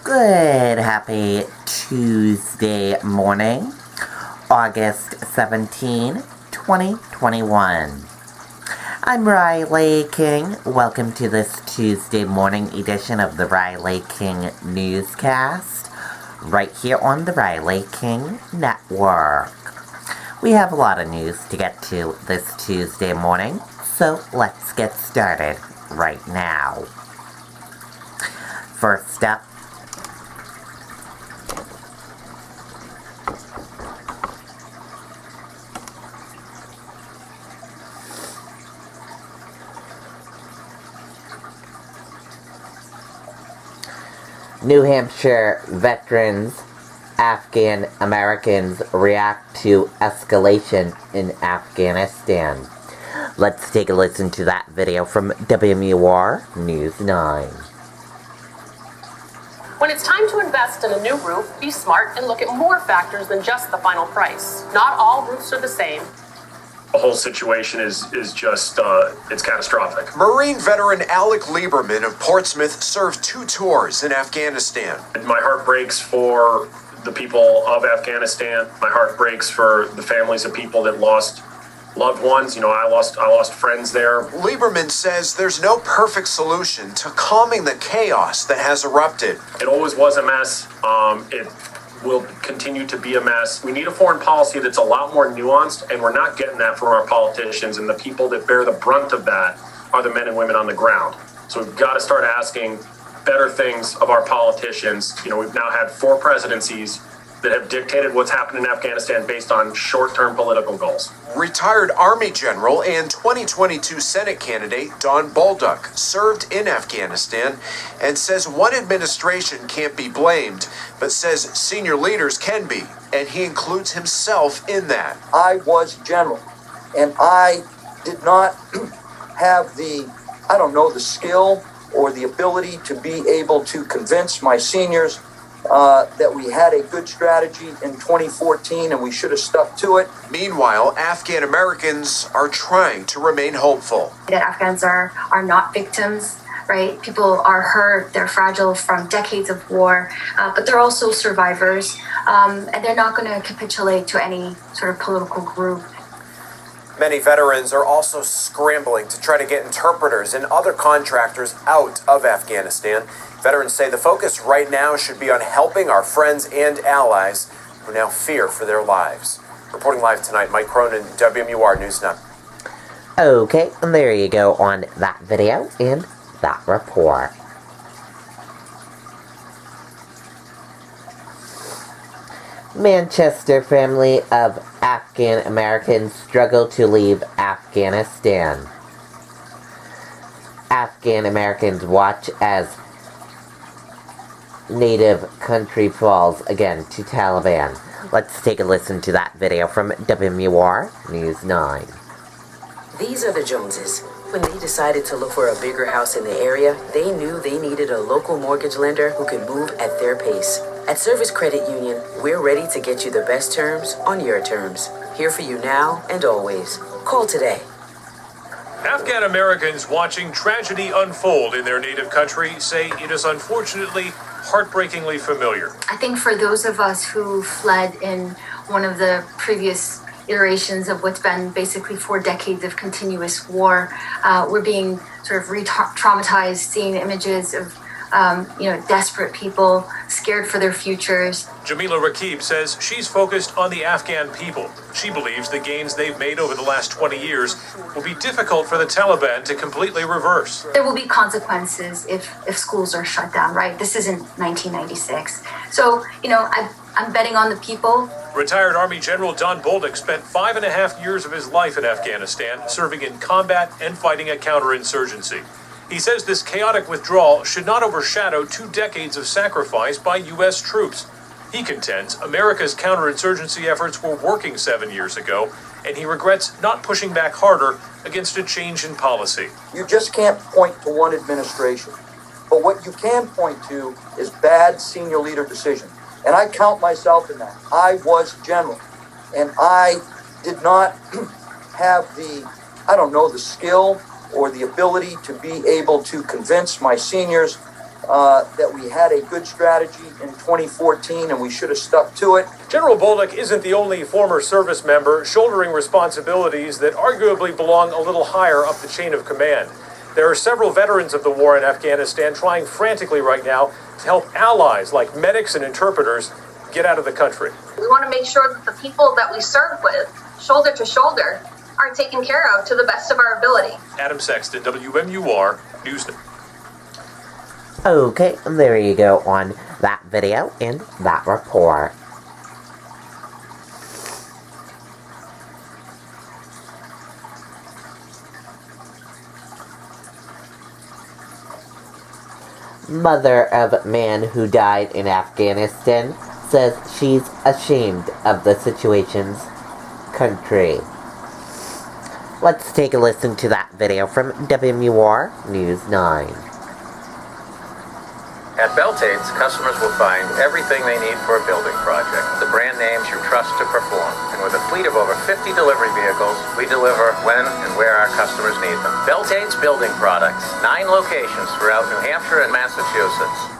Good, happy Tuesday morning, August 17, 2021. I'm Riley King. Welcome to this Tuesday morning edition of the Riley King Newscast, right here on the Riley King Network. We have a lot of news to get to this Tuesday morning, so let's get started right now. First up, New Hampshire veterans, Afghan Americans react to escalation in Afghanistan. Let's take a listen to that video from WMUR News 9. When it's time to invest in a new roof, be smart and look at more factors than just the final price. Not all roofs are the same. The whole situation is just, it's catastrophic. Marine veteran Alec Lieberman of Portsmouth served 2 tours in Afghanistan. My heart breaks for the people of Afghanistan. My heart breaks for the families of people that lost loved ones. You know, I lost friends there. Lieberman says there's no perfect solution to calming the chaos that has erupted. It always was a mess. It will continue to be a mess. We need a foreign policy that's a lot more nuanced, and we're not getting that from our politicians, and the people that bear the brunt of that are the men and women on the ground. So we've got to start asking better things of our politicians. You know, we've now had 4 presidencies that have dictated what's happened in Afghanistan based on short-term political goals. Retired Army General and 2022 Senate candidate Don Bolduc served in Afghanistan and says one administration can't be blamed, but says senior leaders can be, and he includes himself in that. I was general, and I did not have the skill or the ability to be able to convince my seniors that we had a good strategy in 2014 and we should have stuck to it. Meanwhile, Afghan Americans are trying to remain hopeful. That Afghans are not victims, right? People are hurt, they're fragile from decades of war, but they're also survivors, and they're not going to capitulate to any sort of political group. Many veterans are also scrambling to try to get interpreters and other contractors out of Afghanistan. Veterans say the focus right now should be on helping our friends and allies who now fear for their lives. Reporting live tonight, Mike Cronin, WMUR News 9. okay, and there you go on that video and that report. Manchester family of Afghan Americans struggle to leave Afghanistan. Afghan Americans watch as native country falls again to Taliban. Let's take a listen to that video from WMUR News 9. These are the Joneses. When they decided to look for a bigger house in the area, they knew they needed a local mortgage lender who could move at their pace. At Service Credit Union, we're ready to get you the best terms on your terms. Here for you now and always. Call today. Afghan Americans watching tragedy unfold in their native country say it is unfortunately heartbreakingly familiar. I think for those of us who fled in one of the previous iterations of what's been basically 4 decades of continuous war, we're being sort of re-traumatized, seeing images of desperate people scared for their futures. Jamila Rakib says she's focused on the Afghan people. She believes the gains they've made over the last 20 years will be difficult for the Taliban to completely reverse. There will be consequences if schools are shut down, right? This isn't 1996. So, I'm betting on the people. Retired Army General Don Bolduc spent 5.5 years of his life in Afghanistan, serving in combat and fighting a counterinsurgency. He says this chaotic withdrawal should not overshadow 2 decades of sacrifice by U.S. troops. He contends America's counterinsurgency efforts were working 7 years ago, and he regrets not pushing back harder against a change in policy. You just can't point to one administration, but what you can point to is bad senior leader decisions. And I count myself in that. I was general, and I did not have the skill or the ability to be able to convince my seniors that we had a good strategy in 2014 and we should have stuck to it. General Bolduc isn't the only former service member shouldering responsibilities that arguably belong a little higher up the chain of command. There are several veterans of the war in Afghanistan trying frantically right now to help allies like medics and interpreters get out of the country. We want to make sure that the people that we serve with, shoulder to shoulder, are taken care of to the best of our ability. Adam Sexton, WMUR News. Okay, there you go on that video and that report. Mother of man who died in Afghanistan says she's ashamed of the situation's country. Let's take a listen to that video from WMUR News 9. At Beltade's, customers will find everything they need for a building project. The brand names you trust to perform. And with a fleet of over 50 delivery vehicles, we deliver when and where our customers need them. Beltade's Building Products. 9 locations throughout New Hampshire and Massachusetts.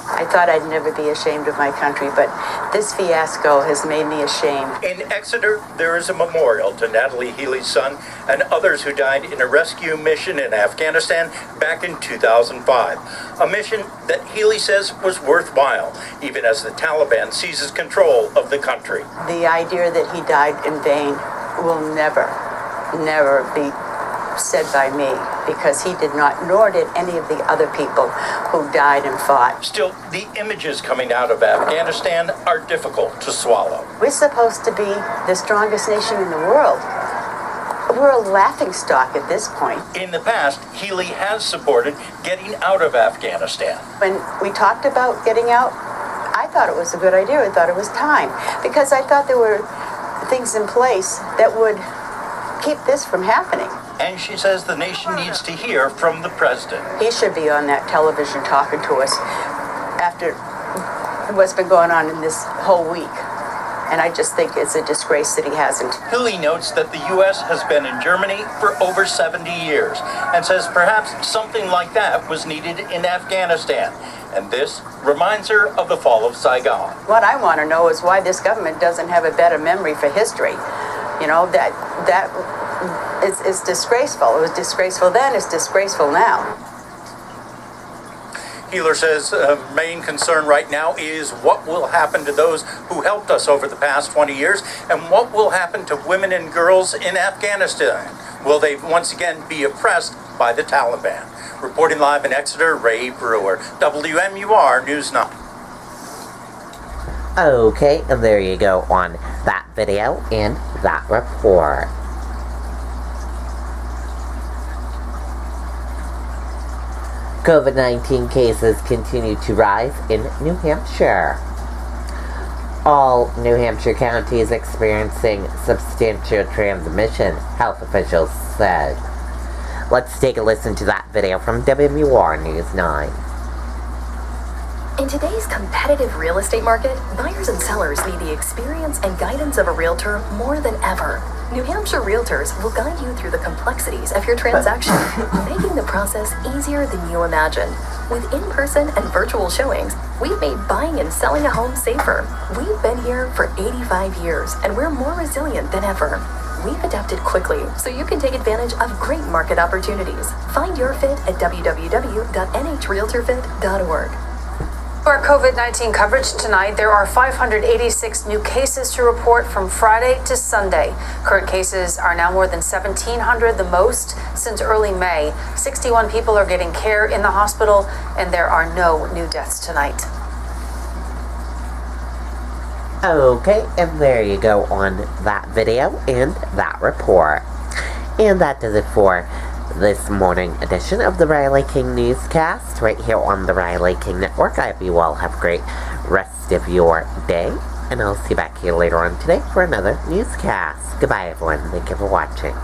I thought I'd never be ashamed of my country, but this fiasco has made me ashamed. In Exeter, there is a memorial to Natalie Healy's son and others who died in a rescue mission in Afghanistan back in 2005. A mission that Healy says was worthwhile, even as the Taliban seizes control of the country. The idea that he died in vain will never be said by me, because he did not, nor did any of the other people who died and fought. Still, the images coming out of Afghanistan are difficult to swallow. We're supposed to be the strongest nation in the world. We're a laughingstock at this point. In the past, Healy has supported getting out of Afghanistan. When we talked about getting out, I thought it was a good idea. I thought it was time, because I thought there were things in place that would keep this from happening. And she says the nation needs to hear from the president. He should be on that television talking to us after what's been going on in this whole week. And I just think it's a disgrace that he hasn't. Healy notes that the U.S. has been in Germany for over 70 years and says perhaps something like that was needed in Afghanistan. And this reminds her of the fall of Saigon. What I want to know is why this government doesn't have a better memory for history. You know, that it's disgraceful. It was disgraceful then, it's disgraceful now. Healer says main concern right now is what will happen to those who helped us over the past 20 years and what will happen to women and girls in Afghanistan. Will they once again be oppressed by the Taliban? Reporting live in Exeter, Ray Brewer, WMUR News 9. Okay, and there you go on that video and that report. COVID-19 cases continue to rise in New Hampshire. All New Hampshire counties experiencing substantial transmission, health officials said. Let's take a listen to that video from WMUR News 9. In today's competitive real estate market, buyers and sellers need the experience and guidance of a realtor more than ever. New Hampshire Realtors will guide you through the complexities of your transaction, making the process easier than you imagined. With in-person and virtual showings, we've made buying and selling a home safer. We've been here for 85 years, and we're more resilient than ever. We've adapted quickly, so you can take advantage of great market opportunities. Find your fit at www.nhrealtorfit.org. For our COVID-19 coverage tonight, there are 586 new cases to report from Friday to Sunday. Current cases are now more than 1,700, the most since early May. 61 people are getting care in the hospital, and there are no new deaths tonight. Okay, and there you go on that video and that report. And that does it for this morning edition of the Riley King Newscast right here on the Riley King Network. I hope you all have a great rest of your day, and I'll see you back here later on today for another newscast. Goodbye, everyone. Thank you for watching.